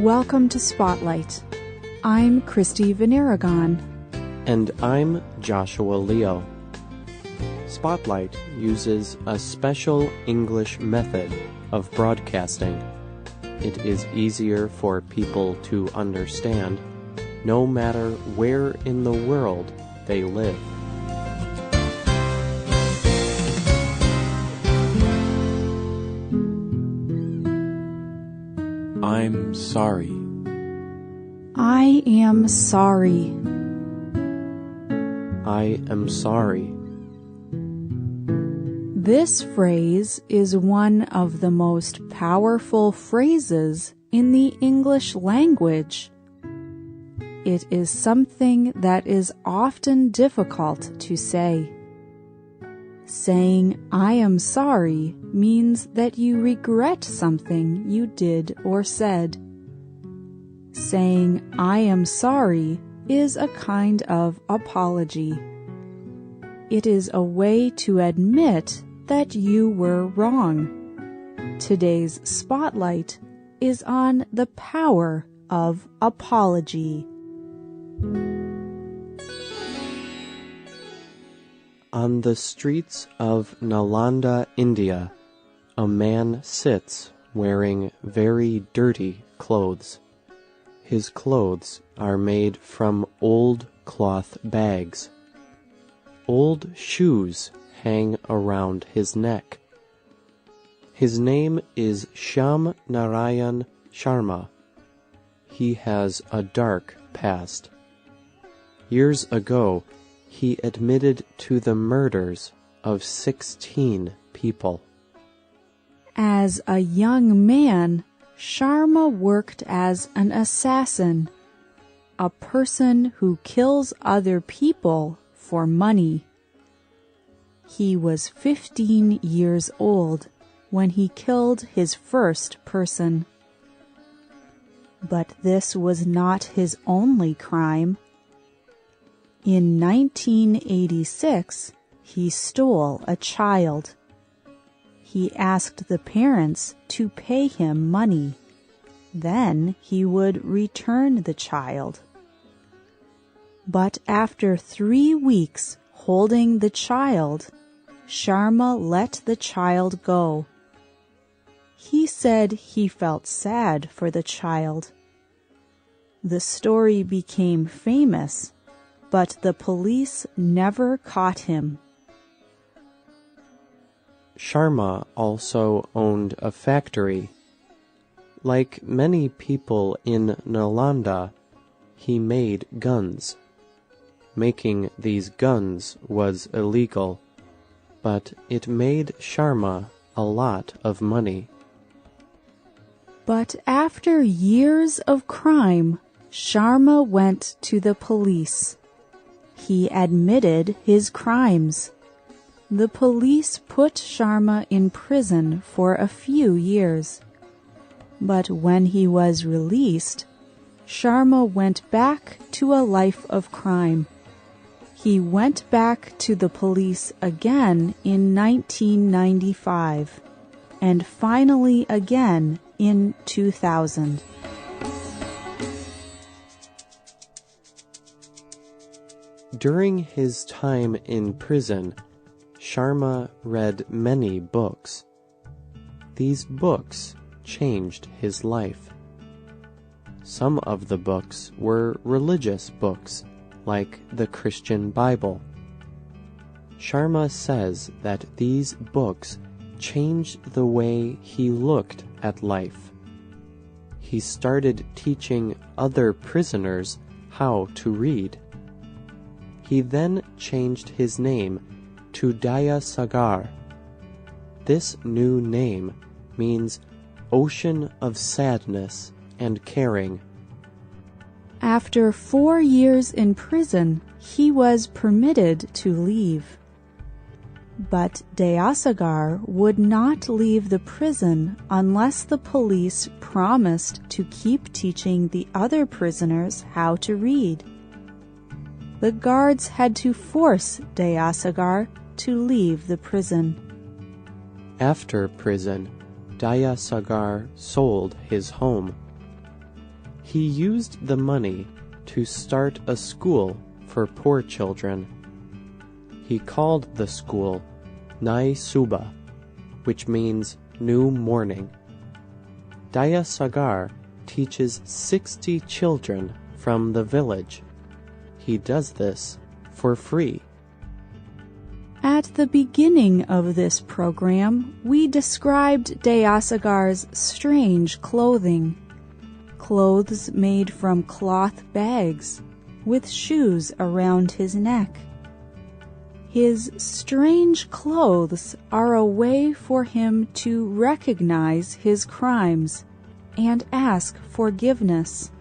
Welcome to Spotlight. I'm Christy Veneragon. And I'm Joshua Leo. Spotlight uses a special English method of broadcasting. It is easier for people to understand, no matter where in the world they live. I'm sorry. I am sorry. I am sorry. This phrase is one of the most powerful phrases in the English language. It is something that is often difficult to say. Saying I am sorry means that you regret something you did or said. Saying I am sorry is a kind of apology. It is a way to admit that you were wrong. Today's spotlight is on the power of apology. On the streets of Nalanda, India, a man sits wearing very dirty clothes. His clothes are made from old cloth bags. Old shoes hang around his neck. His name is Shyam Narayan Sharma. He has a dark past. Years ago, he admitted to the murders of 16 people. As a young man, Sharma worked as an assassin, a person who kills other people for money. He was 15 years old when he killed his first person. But this was not his only crime. In 1986, he stole a child. He asked the parents to pay him money. Then he would return the child. But after 3 weeks holding the child, Sharma let the child go. He said he felt sad for the child. The story became famous, but the police never caught him. Sharma also owned a factory. Like many people in Nalanda, he made guns. Making these guns was illegal, but it made Sharma a lot of money. But after years of crime, Sharma went to the police. He admitted his crimes. The police put Sharma in prison for a few years. But when he was released, Sharma went back to a life of crime. He went back to the police again in 1995, and finally again in 2000. During his time in prison, Sharma read many books. These books changed his life. Some of the books were religious books, like the Christian Bible. Sharma says that these books changed the way he looked at life. He started teaching other prisoners how to read. He then changed his name to Daya Sagar. This new name means ocean of sadness and caring. After 4 years in prison, he was permitted to leave. But Dayasagar would not leave the prison unless the police promised to keep teaching the other prisoners how to read. The guards had to force Dayasagar to leave the prison. After prison, Dayasagar sold his home. He used the money to start a school for poor children. He called the school Nai Suba, which means new morning. Daya Sagar teaches 60 children from the village. He does this for free. At the beginning of this program, we described Dayasagar's strange clothing. Clothes made from cloth bags, with shoes around his neck. His strange clothes are a way for him to recognize his crimes and ask forgiveness.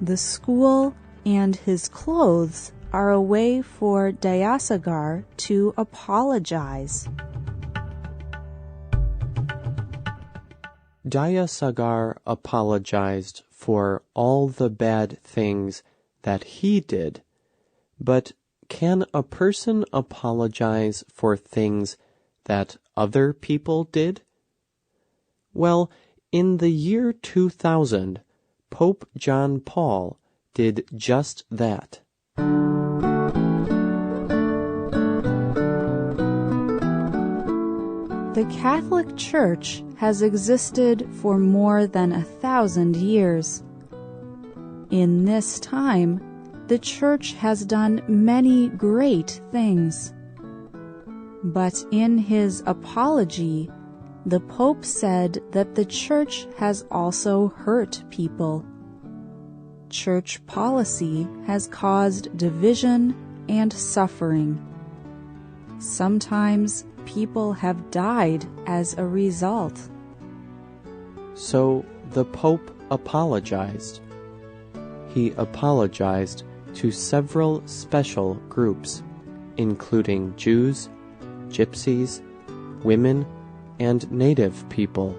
The school and his clothes are a way for Dayasagar to apologize. Dayasagar apologized for all the bad things that he did, but can a person apologize for things that other people did? Well, in the year 2000, Pope John Paul did just that. The Catholic Church has existed for more than 1,000 years. In this time, the Church has done many great things. But in his apology, the Pope said that the Church has also hurt people. Church policy has caused division and suffering. Sometimes people have died as a result. So the Pope apologized. He apologized to several special groups, including Jews, Gypsies, women, and Native people.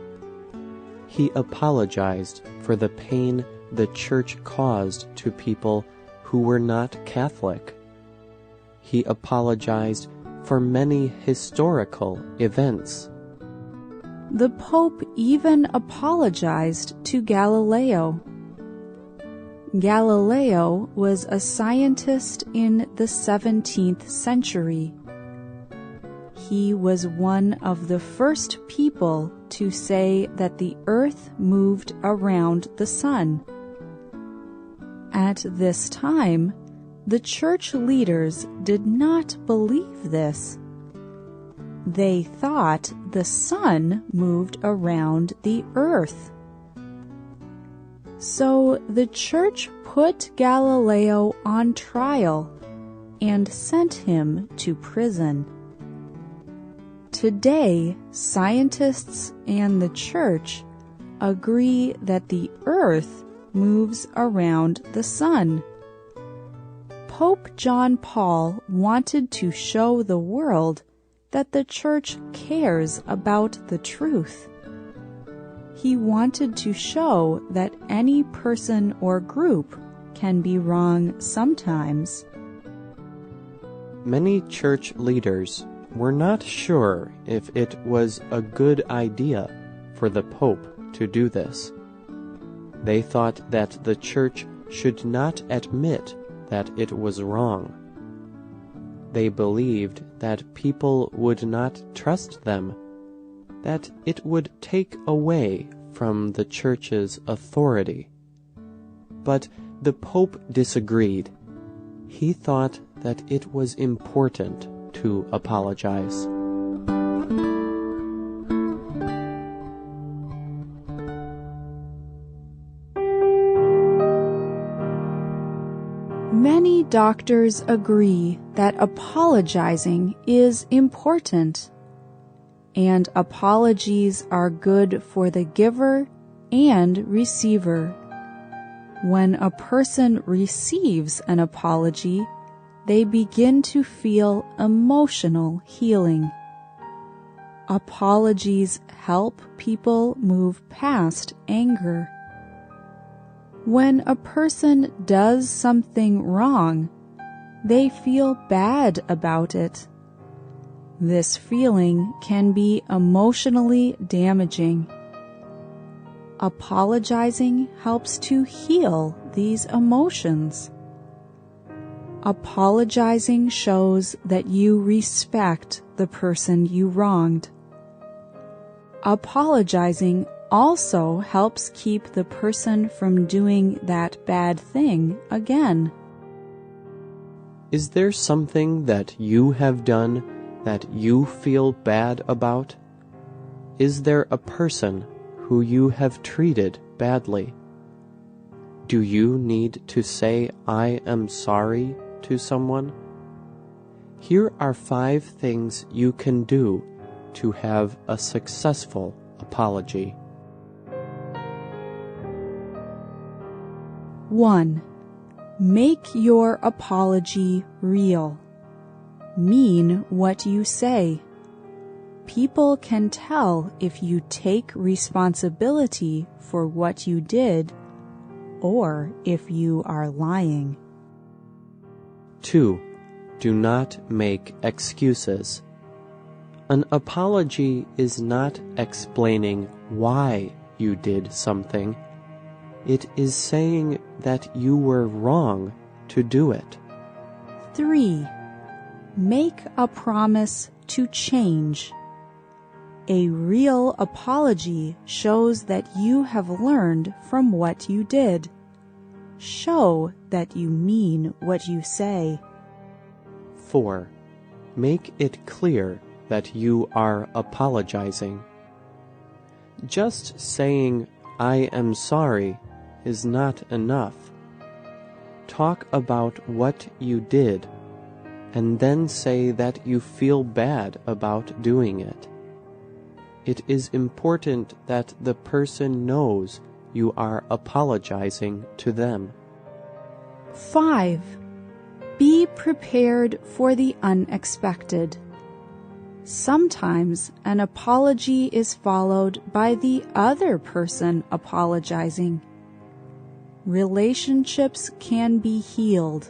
He apologized for the pain the Church caused to people who were not Catholic. He apologized for many historical events. The Pope even apologized to Galileo. Galileo was a scientist in the 17th century. He was one of the first people to say that the earth moved around the sun. At this time, the church leaders did not believe this. They thought the sun moved around the earth. So the church put Galileo on trial and sent him to prison. Today, scientists and the church agree that the earth moves around the sun. Pope John Paul wanted to show the world that the church cares about the truth. He wanted to show that any person or group can be wrong sometimes. Many church leaders were not sure if it was a good idea for the Pope to do this. They thought that the church should not admit that it was wrong. They believed that people would not trust them, that it would take away from the church's authority. But the Pope disagreed. He thought that it was important to apologize. Many doctors agree that apologizing is important, and apologies are good for the giver and receiver. When a person receives an apology, they begin to feel emotional healing. Apologies help people move past anger. When a person does something wrong, they feel bad about it. This feeling can be emotionally damaging. Apologizing helps to heal these emotions. Apologizing shows that you respect the person you wronged. Apologizing also helps keep the person from doing that bad thing again. Is there something that you have done that you feel bad about? Is there a person who you have treated badly? Do you need to say "I am sorry" to someone? Here are 5 things you can do to have a successful apology. 1. Make your apology real. Mean what you say. People can tell if you take responsibility for what you did or if you are lying. 2. Do not make excuses. An apology is not explaining why you did something. It is saying that you were wrong to do it. 3. Make a promise to change. A real apology shows that you have learned from what you did. Show that you mean what you say. 4. Make it clear that you are apologizing. Just saying "I am sorry" is not enough. Talk about what you did, and then say that you feel bad about doing it. It is important that the person knows you are apologizing to them. 5. Be prepared for the unexpected. Sometimes an apology is followed by the other person apologizing. Relationships can be healed.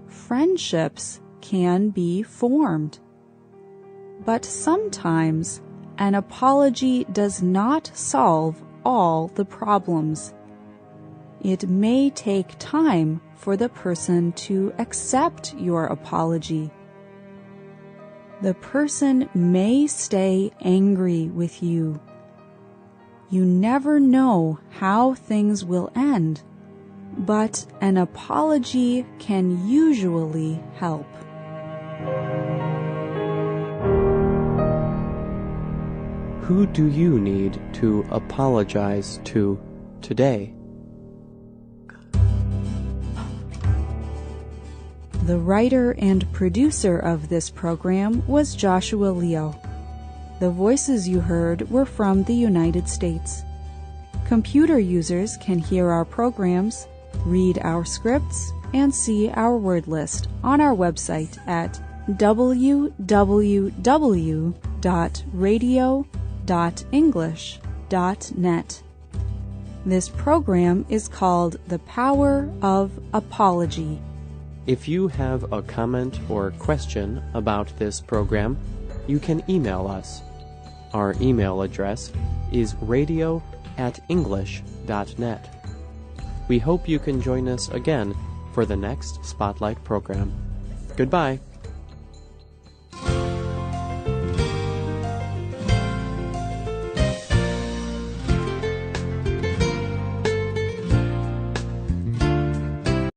Friendships can be formed. But sometimes an apology does not solve all the problems. It may take time for the person to accept your apology. The person may stay angry with you. You never know how things will end, but an apology can usually help. Who do you need to apologize to today? The writer and producer of this program was Joshua Leo. The voices you heard were from the United States. Computer users can hear our programs, read our scripts, and see our word list on our website at www.radio.english.net. This program is called The Power of Apology. If you have a comment or question about this program, you can email us. Our email address is radio@english.net. We hope you can join us again for the next Spotlight program. Goodbye.